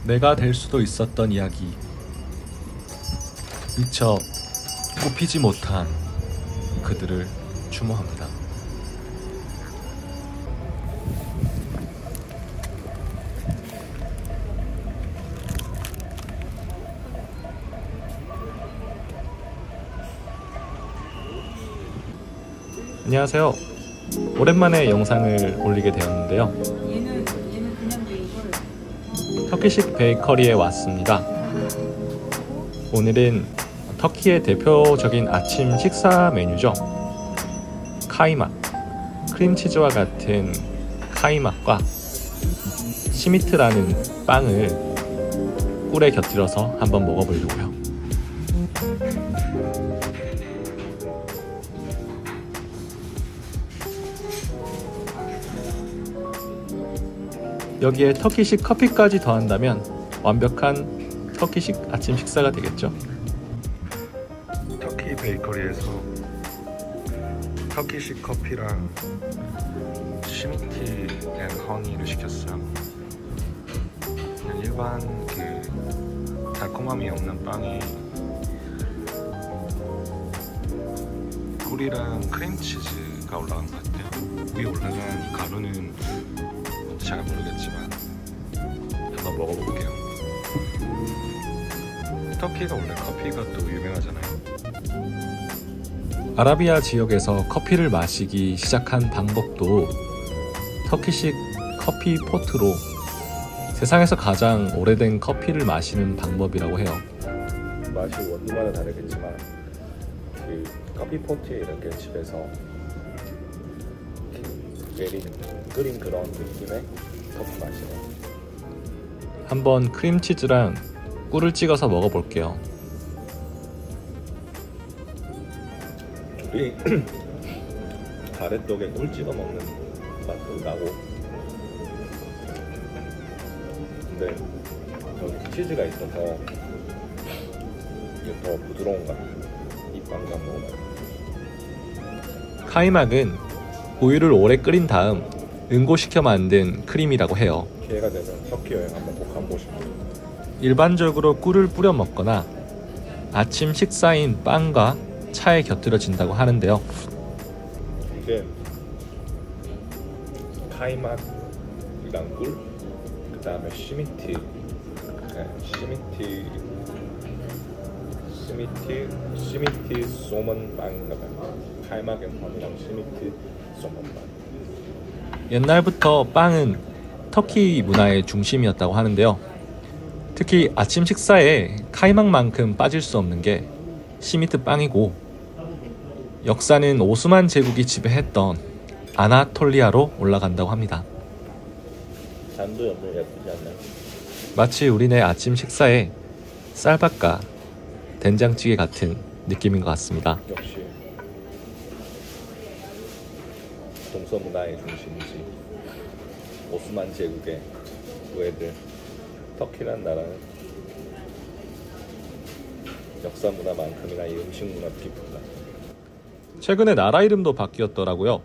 내가 될 수도 있었던 이야기. 미처 꼽히지 못한 그들을 추모합니다. 안녕하세요. 오랜만에 영상을 올리게 되었는데요. 터키식 베이커리에 왔습니다. 오늘은 터키의 대표적인 아침 식사 메뉴죠. 카이막, 크림치즈와 같은 카이막과 시미트라는 빵을 꿀에 곁들여서 한번 먹어보려고요. 여기에 터키식 커피까지 더한다면 완벽한 터키식 아침 식사가 되겠죠. 터키 베이커리에서 터키식 커피랑 시미티 앤 허니를 시켰어요. 그냥 일반 그 달콤함이 없는 빵이 꿀이랑 크림치즈가 올라간 것 같아요. 위에 올라간 이 가루는 잘 모르겠지만 한번 먹어볼게요. 터키가 원래 커피가 또 유명하잖아요. 아라비아 지역에서 커피를 마시기 시작한 방법도 터키식 커피 포트로 세상에서 가장 오래된 커피를 마시는 방법이라고 해요. 맛이 원두마다 다르겠지만 그 커피 포트에 이렇게 집에서 끓인 그런 느낌의 커피 맛이네요. 한번 크림치즈랑 꿀을 찍어서 먹어볼게요. 우리 가래떡에 꿀 찍어 먹는 맛도 나고, 근데 여기 치즈가 있어서 이게 더 부드러운 것 같아요. 이 빵과 먹어봐요. 카이막은 우유를 오래 끓인 다음 응고시켜 만든 크림이라고 해요. 기회가 되면 터키 여행 한번 꼭 가보고 싶어요. 일반적으로 꿀을 뿌려 먹거나 아침 식사인 빵과 차에 곁들여진다고 하는데요. 이게 카이막이랑 꿀, 그 다음에 시미티 소먼 빵인가 봐요. 카이막 앤 허니랑 시미티 소먼 빵. 옛날부터 빵은 터키 문화의 중심이었다고 하는데요. 특히 아침 식사에 카이막만큼 빠질 수 없는 게 시미트 빵이고, 역사는 오스만 제국이 지배했던 아나톨리아로 올라간다고 합니다. 잔도 너무 예쁘지 않나요? 마치 우리네 아침 식사에 쌀밥과 된장찌개 같은 느낌인 것 같습니다. 역시 동서 문화의 중심이지. 오스만 제국의 후예들. 터키란 나라는 역사 문화만큼이나 이 음식 문화도 깊다. 최근에 나라 이름도 바뀌었더라고요.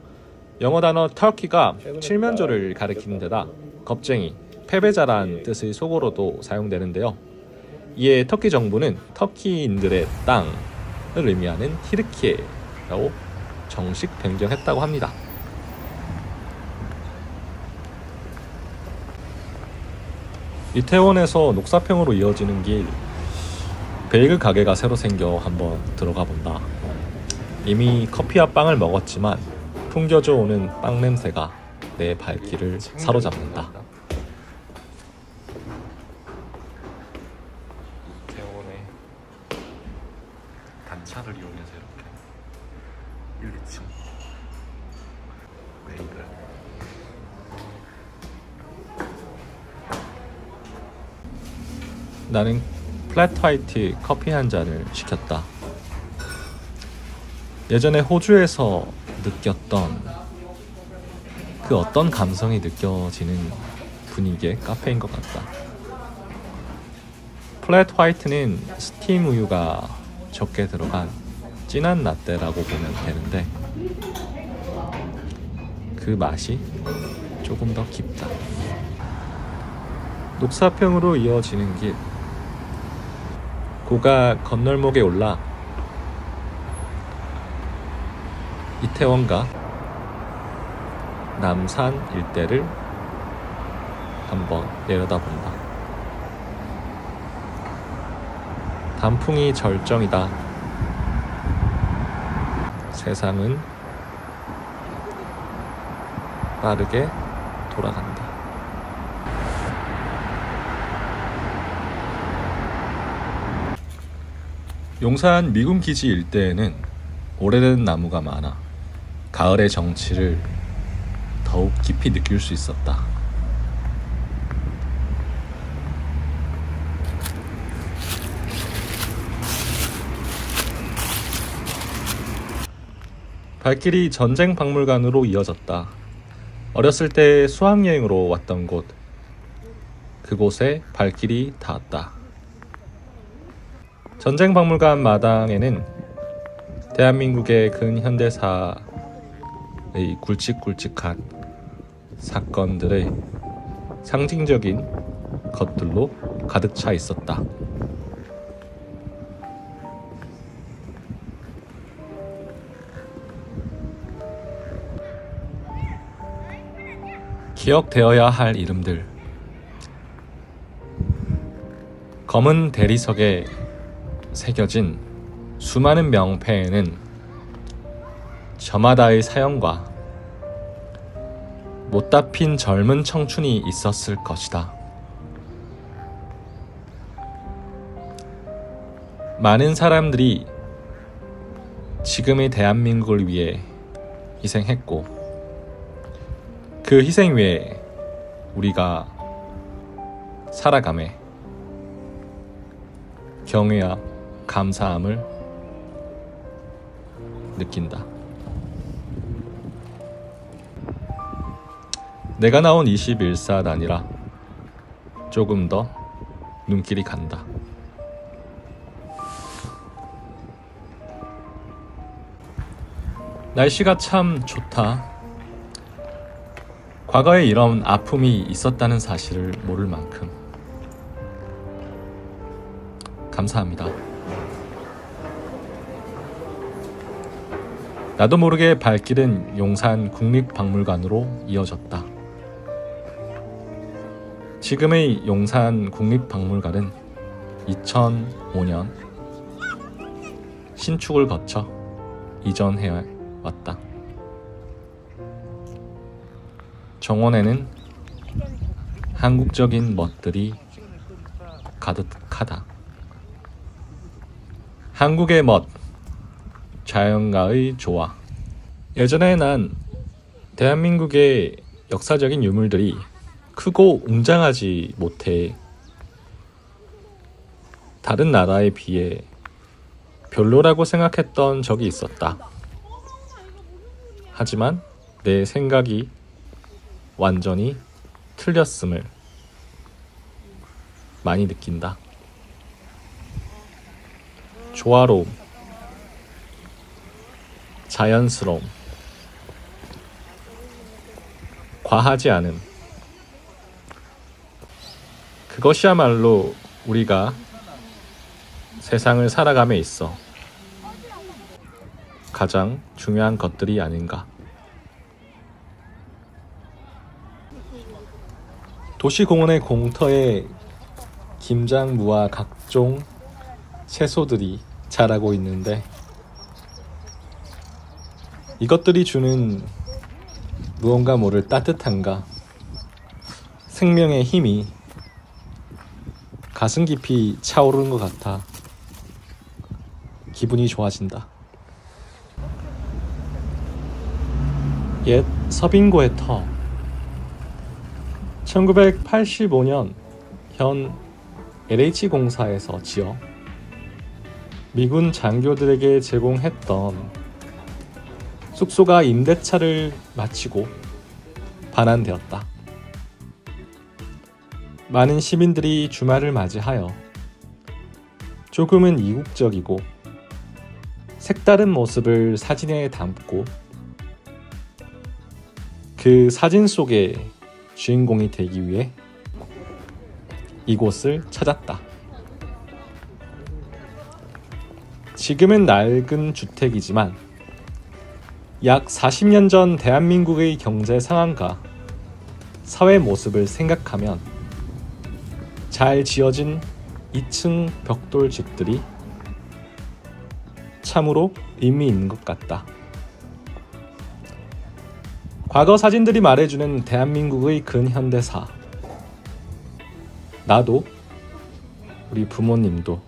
영어 단어 터키가 칠면조를 가리키는 데다 겁쟁이, 패배자란 뜻의 속어로도 사용되는데요. 이에 터키 정부는 터키인들의 땅을 의미하는 티르키예라고 정식 변경했다고 합니다. 이태원에서 녹사평으로 이어지는 길, 베이글 가게가 새로 생겨 한번 들어가 본다. 이미 커피와 빵을 먹었지만 풍겨져 오는 빵 냄새가 내 발길을 사로잡는다. 이태원의 단차를 이용해서 이렇게 1, 2층 베이글. 나는 플랫 화이트 커피 한 잔을 시켰다. 예전에 호주에서 느꼈던 그 어떤 감성이 느껴지는 분위기의 카페인 것 같다. 플랫 화이트는 스팀 우유가 적게 들어간 진한 라떼라고 보면 되는데 그 맛이 조금 더 깊다. 녹사평으로 이어지는 길. 고가 건널목에 올라 이태원과 남산 일대를 한번 내려다본다. 단풍이 절정이다. 세상은 빠르게 돌아간다. 용산 미군 기지 일대에는 오래된 나무가 많아 가을의 정취를 더욱 깊이 느낄 수 있었다. 발길이 전쟁 박물관으로 이어졌다. 어렸을 때 수학여행으로 왔던 곳, 그곳에 발길이 닿았다. 전쟁 박물관 마당에는 대한민국의 근현대사의 굵직굵직한 사건들의 상징적인 것들로 가득 차 있었다. 기억되어야 할 이름들. 검은 대리석에 새겨진 수많은 명패에는 저마다의 사연과 못다 핀 젊은 청춘이 있었을 것이다. 많은 사람들이 지금의 대한민국을 위해 희생했고, 그 희생 위에 우리가 살아감에 경외와 감사함을 느낀다. 내가 나온 21사 아니라 조금 더 눈길이 간다. 날씨가 참 좋다. 과거에 이런 아픔이 있었다는 사실을 모를 만큼 감사합니다. 나도 모르게 발길은 용산 국립박물관으로 이어졌다. 지금의 용산 국립박물관은 2005년 신축을 거쳐 이전해 왔다. 정원에는 한국적인 멋들이 가득하다. 한국의 멋, 자연과의 조화. 예전에 난 대한민국의 역사적인 유물들이 크고 웅장하지 못해 다른 나라에 비해 별로라고 생각했던 적이 있었다. 하지만 내 생각이 완전히 틀렸음을 많이 느낀다. 조화로움, 자연스러움, 과하지 않음. 그것이야말로 우리가 세상을 살아감에 있어 가장 중요한 것들이 아닌가. 도시공원의 공터에 김장무와 각종 채소들이 자라고 있는데, 이것들이 주는 무언가 모를 따뜻함과 생명의 힘이 가슴 깊이 차오르는 것 같아 기분이 좋아진다. 옛 서빙고의 터. 1985년 현 LH공사에서 지어 미군 장교들에게 제공했던 숙소가 임대차를 마치고 반환되었다. 많은 시민들이 주말을 맞이하여 조금은 이국적이고 색다른 모습을 사진에 담고 그 사진 속의 주인공이 되기 위해 이곳을 찾았다. 지금은 낡은 주택이지만 약 40년 전 대한민국의 경제 상황과 사회 모습을 생각하면 잘 지어진 2층 벽돌 집들이 참으로 의미 있는 것 같다. 과거 사진들이 말해주는 대한민국의 근현대사. 나도, 우리 부모님도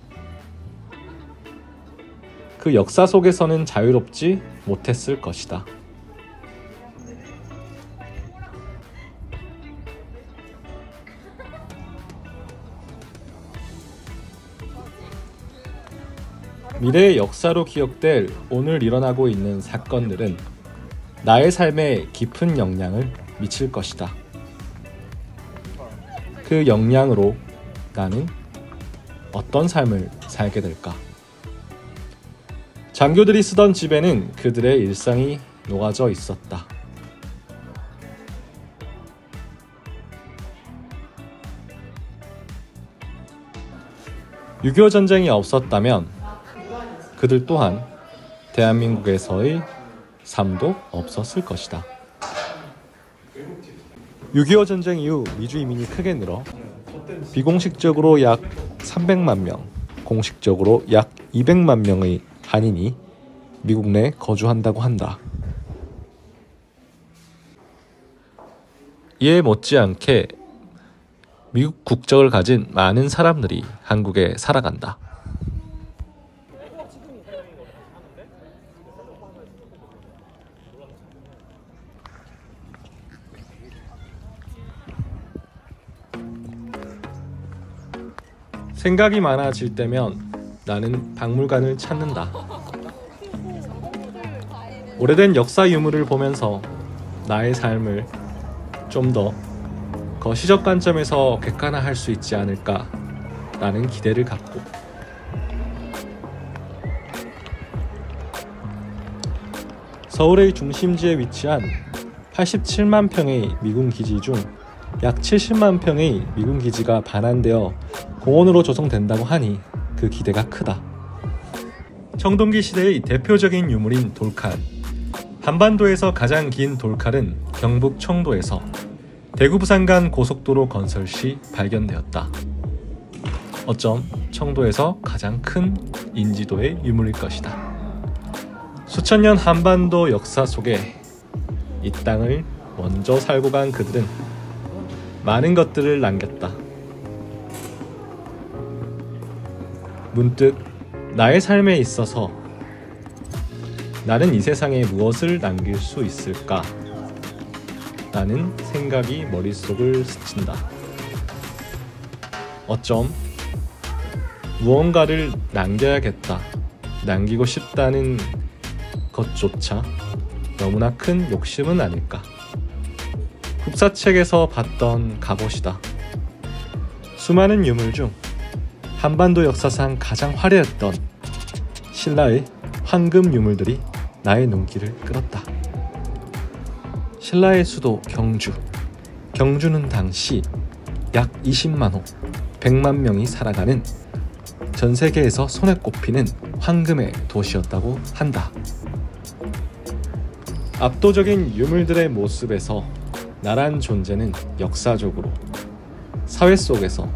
그 역사 속에서는 자유롭지 못했을 것이다. 미래의 역사로 기억될 오늘 일어나고 있는 사건들은 나의 삶에 깊은 영향을 미칠 것이다. 그 영향으로 나는 어떤 삶을 살게 될까? 장교들이 쓰던 집에는 그들의 일상이 녹아져 있었다. (6.25) 전쟁이 없었다면 그들 또한 대한민국에서의 삶도 없었을 것이다. (6.25) 전쟁 이후 미주 이민이 크게 늘어 비공식적으로 약 300만 명, 공식적으로 약 200만 명의 한인이 미국 내 거주한다고 한다. 이에 못지않게 미국 국적을 가진 많은 사람들이 한국에 살아간다. 생각이 많아질 때면 나는 박물관을 찾는다. 오래된 역사 유물을 보면서 나의 삶을 좀 더 거시적 관점에서 객관화할 수 있지 않을까 라는 기대를 갖고 서울의 중심지에 위치한 87만 평의 미군 기지 중 약 70만 평의 미군 기지가 반환되어 공원으로 조성된다고 하니 그 기대가 크다. 청동기 시대의 대표적인 유물인 돌칼. 한반도에서 가장 긴 돌칼은 경북 청도에서 대구 부산 간 고속도로 건설 시 발견되었다. 어쩜 청도에서 가장 큰 인지도의 유물일 것이다. 수천 년 한반도 역사 속에 이 땅을 먼저 살고 간 그들은 많은 것들을 남겼다. 문득 나의 삶에 있어서 나는 이 세상에 무엇을 남길 수 있을까? 라는 생각이 머릿속을 스친다. 어쩜 무언가를 남겨야겠다, 남기고 싶다는 것조차 너무나 큰 욕심은 아닐까? 흡사책에서 봤던 갑옷이다. 수많은 유물 중 한반도 역사상 가장 화려했던 신라의 황금 유물들이 나의 눈길을 끌었다. 신라의 수도 경주. 경주는 당시 약 20만 호, 100만 명이 살아가는 전 세계에서 손에 꼽히는 황금의 도시였다고 한다. 압도적인 유물들의 모습에서 나란 존재는 역사적으로 사회 속에서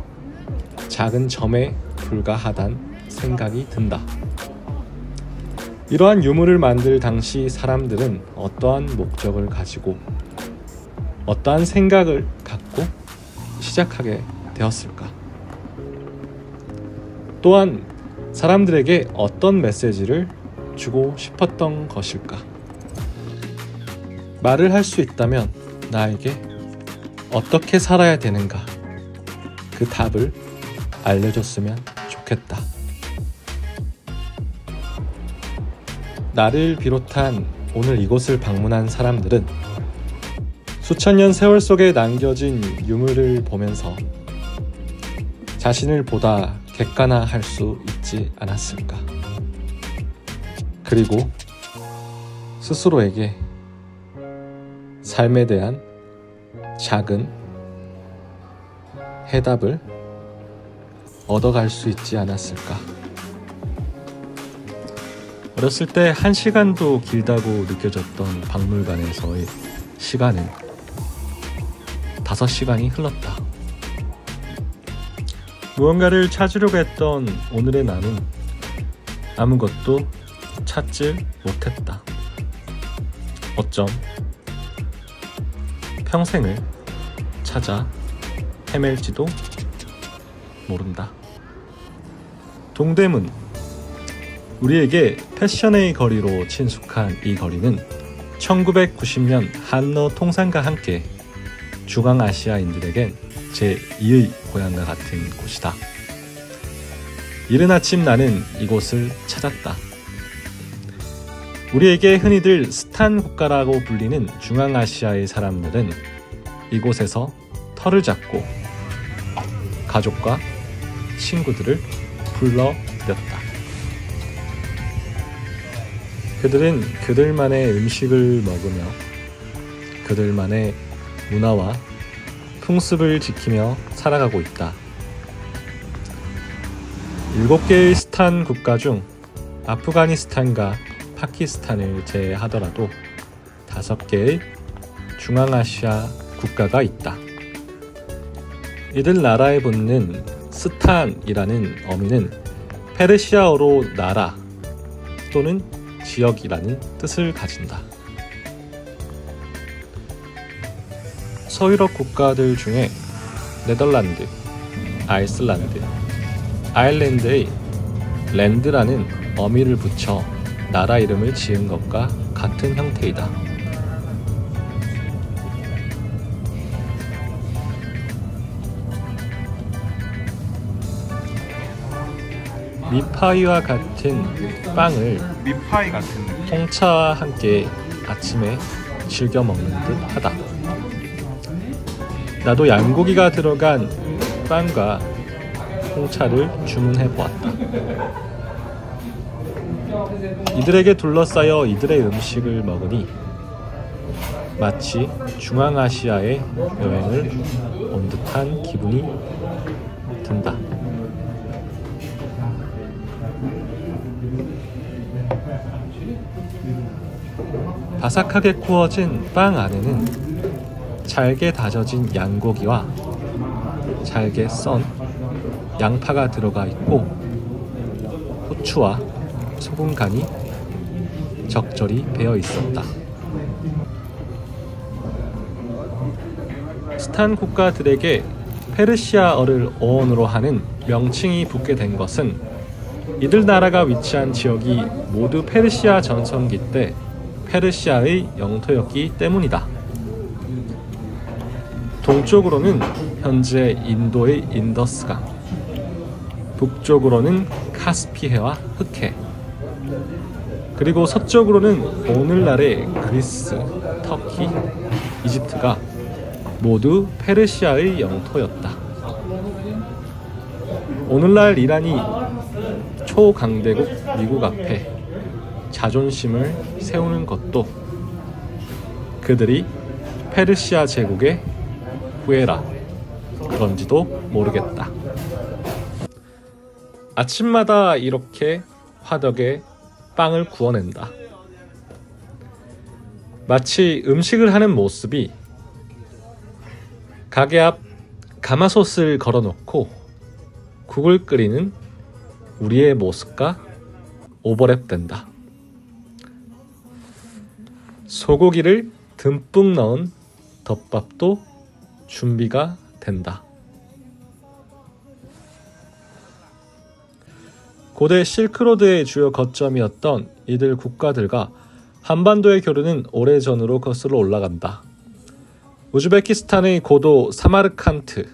작은 점에 불과하단 생각이 든다. 이러한 유물을 만들 당시 사람들은 어떠한 목적을 가지고 어떠한 생각을 갖고 시작하게 되었을까? 또한 사람들에게 어떤 메시지를 주고 싶었던 것일까? 말을 할 수 있다면 나에게 어떻게 살아야 되는가? 그 답을 알려줬으면 좋겠다. 나를 비롯한 오늘 이곳을 방문한 사람들은 수천 년 세월 속에 남겨진 유물을 보면서 자신을 보다 객관화할 수 있지 않았을까? 그리고 스스로에게 삶에 대한 작은 해답을 얻어갈 수 있지 않았을까. 어렸을 때 1시간도 길다고 느껴졌던 박물관에서의 시간은 5시간이 흘렀다. 무언가를 찾으려고 했던 오늘의 나는 아무것도 찾지 못했다. 어쩜 평생을 찾아 헤맬지도 모른다. 동대문. 우리에게 패션의 거리로 친숙한 이 거리는 1990년 한러 통상과 함께 중앙아시아인들에겐 제2의 고향과 같은 곳이다. 이른 아침 나는 이곳을 찾았다. 우리에게 흔히들 스탄 국가라고 불리는 중앙아시아의 사람들은 이곳에서 터를 잡고 가족과 친구들을 불러들였다. 그들은 그들만의 음식을 먹으며 그들만의 문화와 풍습을 지키며 살아가고 있다. 7개의 스탄 국가 중 아프가니스탄과 파키스탄을 제외하더라도 5개의 중앙아시아 국가가 있다. 이들 나라에 붙는 스탄이라는 어미는 페르시아어로 나라 또는 지역이라는 뜻을 가진다. 서유럽 국가들 중에 네덜란드, 아이슬란드, 아일랜드의 랜드라는 어미를 붙여 나라 이름을 지은 것과 같은 형태이다. 미파이와 같은 빵을 미파이 같은 느낌. 홍차와 함께 아침에 즐겨 먹는 듯 하다. 나도 양고기가 들어간 빵과 홍차를 주문해 보았다. 이들에게 둘러싸여 이들의 음식을 먹으니 마치 중앙아시아의 여행을 온 듯한 기분이 든다. 바삭하게 구워진 빵 안에는 잘게 다져진 양고기와 잘게 썬 양파가 들어가 있고 후추와 소금 간이 적절히 배어 있었다. 스탄 국가들에게 페르시아어를 어원으로 하는 명칭이 붙게 된 것은 이들 나라가 위치한 지역이 모두 페르시아 전성기 때 페르시아의 영토였기 때문이다. 동쪽으로는 현재 인도의 인더스강, 북쪽으로는 카스피해와 흑해, 그리고 서쪽으로는 오늘날의 그리스, 터키, 이집트가 모두 페르시아의 영토였다. 오늘날 이란이 초강대국 미국 앞에 자존심을 세우는 것도 그들이 페르시아 제국의 후예라 그런지도 모르겠다. 아침마다 이렇게 화덕에 빵을 구워낸다. 마치 음식을 하는 모습이 가게 앞 가마솥을 걸어놓고 국을 끓이는 우리의 모습과 오버랩된다. 소고기를 듬뿍 넣은 덮밥도 준비가 된다. 고대 실크로드의 주요 거점이었던 이들 국가들과 한반도의 교류는 오래전으로 거슬러 올라간다. 우즈베키스탄의 고도 사마르칸트,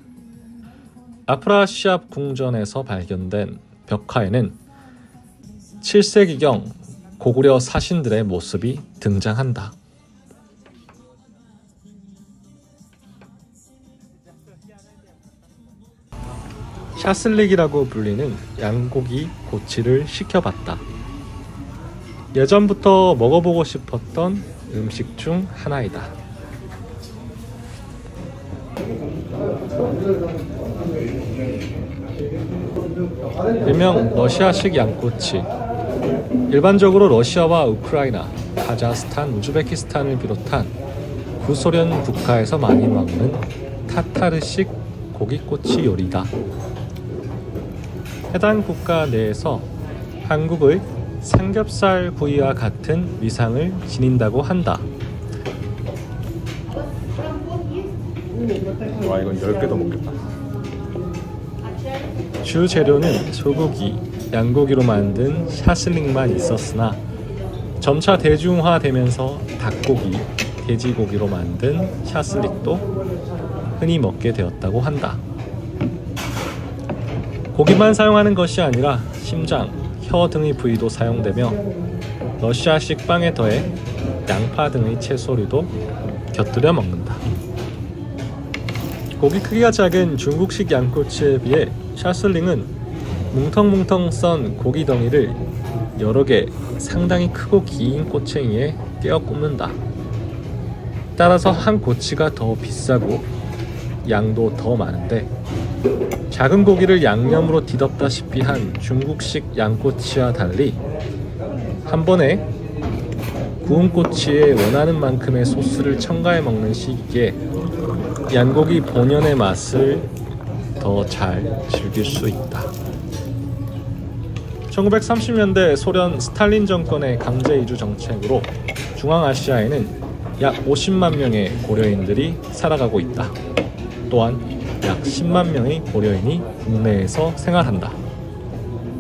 아프라시압 궁전에서 발견된 벽화에는 7세기경 고구려 사신들의 모습이 등장한다. 샤슬릭이라고 불리는 양고기 고치를 시켜봤다. 예전부터 먹어보고 싶었던 음식 중 하나이다. 일명 러시아식 양꼬치. 일반적으로 러시아와 우크라이나, 카자흐스탄, 우즈베키스탄을 비롯한 구소련 국가에서 많이 먹는 타타르식 고기꼬치 요리다. 해당 국가 내에서 한국의 삼겹살 구이와 같은 위상을 지닌다고 한다. 와, 이건 10개도 먹겠다. 주 재료는 소고기, 양고기로 만든 샤슬릭만 있었으나 점차 대중화되면서 닭고기, 돼지고기로 만든 샤슬릭도 흔히 먹게 되었다고 한다. 고기만 사용하는 것이 아니라 심장, 혀 등의 부위도 사용되며 러시아식 빵에 더해 양파 등의 채소류도 곁들여 먹는다. 고기 크기가 작은 중국식 양꼬치에 비해 샤슬링은 뭉텅뭉텅 썬 고기 덩이를 여러 개 상당히 크고 긴 꼬챙이에 떼어 굽는다. 따라서 한 꼬치가 더 비싸고 양도 더 많은데 작은 고기를 양념으로 뒤덮다시피 한 중국식 양꼬치와 달리 한 번에 구운 꼬치에 원하는 만큼의 소스를 첨가해 먹는 시기에 양고기 본연의 맛을 더 잘 즐길 수 있다. 1930년대 소련 스탈린 정권의 강제 이주 정책으로 중앙아시아에는 약 50만 명의 고려인들이 살아가고 있다. 또한 약 10만 명의 고려인이 국내에서 생활한다.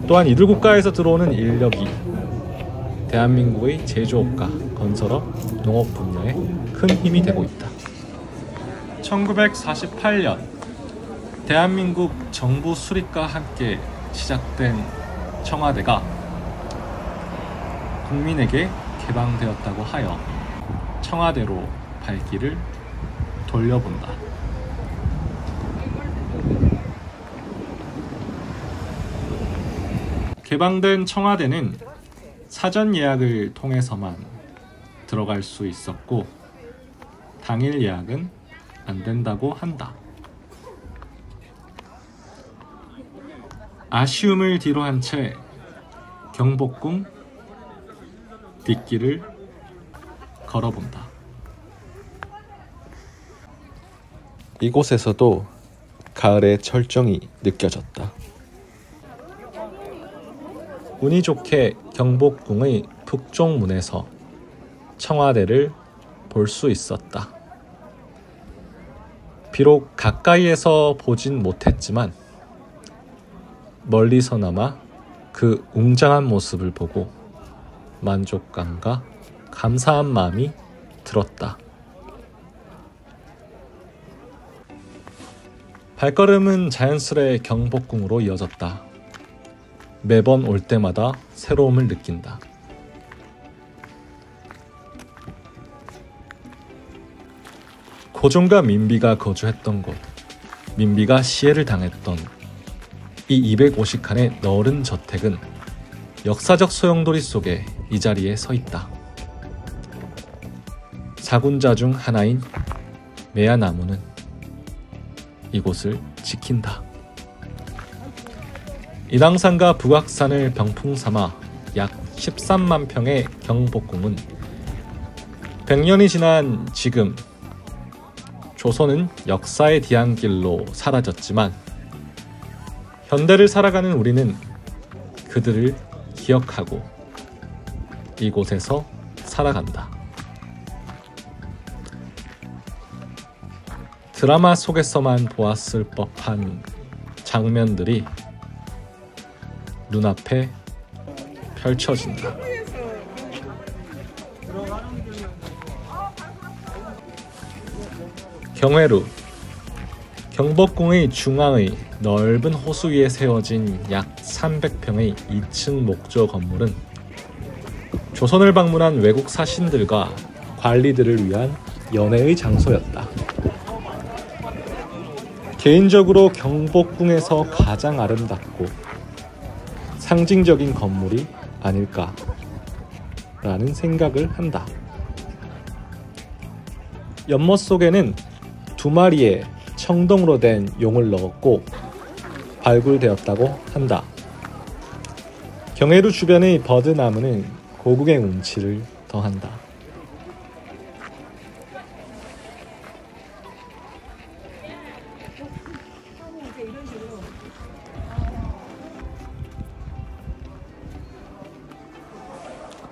또한 이들 국가에서 들어오는 인력이 대한민국의 제조업과 건설업, 농업 분야에 큰 힘이 되고 있다. 1948년 대한민국 정부 수립과 함께 시작된 청와대가 국민에게 개방되었다고 하여 청와대로 발길을 돌려본다. 개방된 청와대는 사전 예약을 통해서만 들어갈 수 있었고 당일 예약은 안 된다고 한다. 아쉬움을 뒤로한 채 경복궁 뒷길을 걸어본다. 이곳에서도 가을의 철정이 느껴졌다. 운이 좋게 경복궁의 북쪽문에서 청와대를 볼 수 있었다. 비록 가까이에서 보진 못했지만 멀리서나마 그 웅장한 모습을 보고 만족감과 감사한 마음이 들었다. 발걸음은 자연스레 경복궁으로 이어졌다. 매번 올 때마다 새로움을 느낀다. 고종과 민비가 거주했던 곳, 민비가 시해를 당했던 이 250칸의 넓은 저택은 역사적 소용돌이 속에 이 자리에 서 있다. 사군자 중 하나인 매야나무는 이곳을 지킨다. 인왕산과 북악산을 병풍 삼아 약 13만 평의 경복궁은 100년이 지난 지금 조선은 역사의 뒤안길로 사라졌지만 현대를 살아가는 우리는 그들을 기억하고 이곳에서 살아간다. 드라마 속에서만 보았을 법한 장면들이 눈앞에 펼쳐진다. 경회루, 경복궁의 중앙의 넓은 호수 위에 세워진 약 300평의 2층 목조 건물은 조선을 방문한 외국 사신들과 관리들을 위한 연회의 장소였다. 개인적으로 경복궁에서 가장 아름답고 상징적인 건물이 아닐까라는 생각을 한다. 연못 속에는 2마리의 청동으로 된 용을 넣었고 발굴되었다고 한다. 경회루 주변의 버드나무는 고국의 운치를 더한다.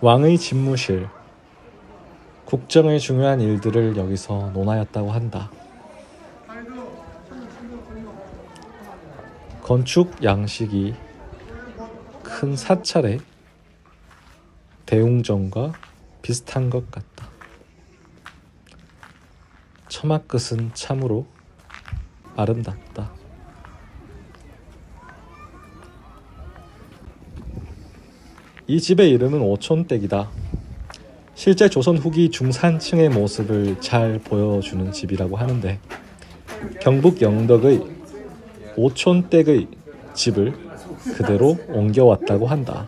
왕의 집무실, 국정의 중요한 일들을 여기서 논하였다고 한다. 건축 양식이 큰 사찰의 대웅전과 비슷한 것 같다. 처마 끝은 참으로 아름답다. 이 집의 이름은 오촌댁이다. 실제 조선 후기 중산층의 모습을 잘 보여주는 집이라고 하는데 경북 영덕의 오촌댁의 집을 그대로 옮겨왔다고 한다.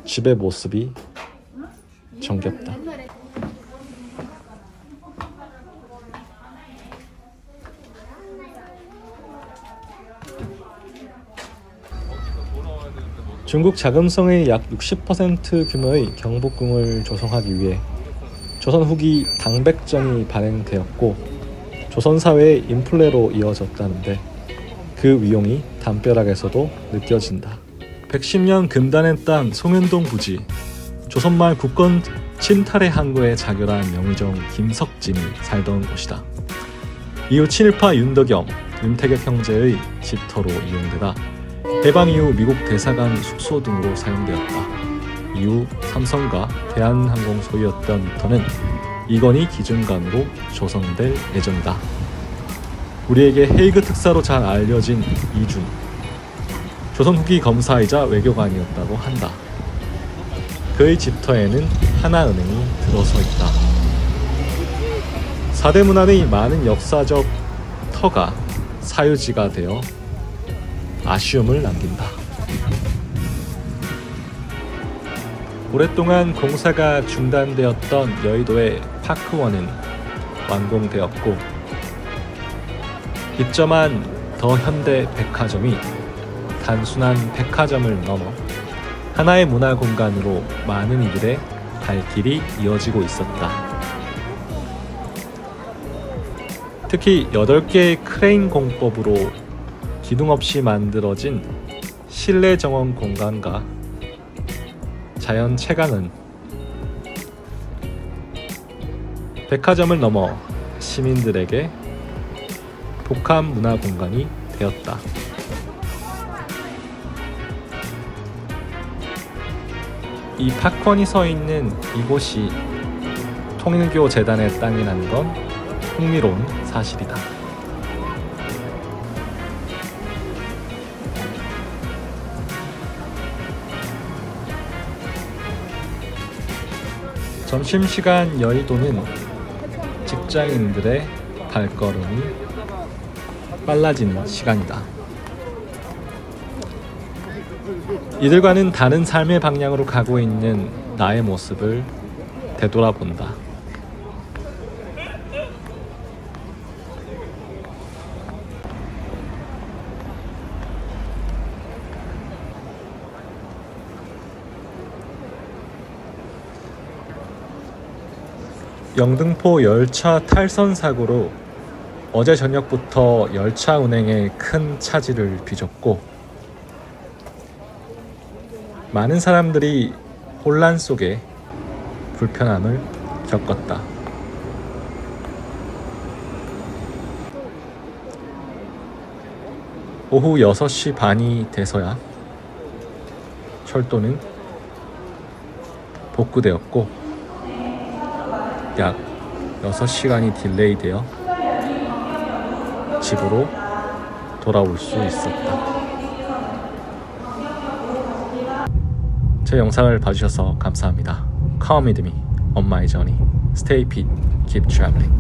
집의 모습이 정겹다. 중국 자금성의 약 60% 규모의 경복궁을 조성하기 위해 조선 후기 당백전이 발행되었고 조선 사회의 인플레로 이어졌다는데 그 위용이 담벼락에서도 느껴진다. 110년 금단의 땅 송현동 부지, 조선말 국권 침탈의 항구에 자결한 명의정 김석진이 살던 곳이다. 이후 친일파 윤덕영, 윤태객 형제의 집터로 이용되다 해방 이후 미국 대사관 숙소 등으로 사용되었다. 이후 삼성과 대한항공 소유였던 이 터는 이건희 기준관으로 조성될 예정이다. 우리에게 헤이그 특사로 잘 알려진 이준, 조선 후기 검사이자 외교관이었다고 한다. 그의 집터에는 하나은행이 들어서 있다. 사대문안의 많은 역사적 터가 사유지가 되어 아쉬움을 남긴다. 오랫동안 공사가 중단되었던 여의도의 파크원은 완공되었고 입점한 더 현대 백화점이 단순한 백화점을 넘어 하나의 문화 공간으로 많은 이들의 발길이 이어지고 있었다. 특히 8개의 크레인 공법으로 기둥 없이 만들어진 실내 정원 공간과 자연 채광은 백화점을 넘어 시민들에게 복합 문화 공간이 되었다. 이 팝콘이 서 있는 이곳이 통일교 재단의 땅이라는 건 흥미로운 사실이다. 점심시간 여의도는 직장인들의 발걸음이 빨라지는 시간이다. 이들과는 다른 삶의 방향으로 가고 있는 나의 모습을 되돌아본다. 영등포 열차 탈선 사고로 어제 저녁부터 열차 운행에 큰 차질을 빚었고 많은 사람들이 혼란 속에 불편함을 겪었다. 오후 6시 반이 돼서야 철도는 복구되었고 약 6시간이 딜레이되어 집으로 돌아올 수 있었다. 제 영상을 봐주셔서 감사합니다. Come with me on my journey. Stay fit, keep traveling.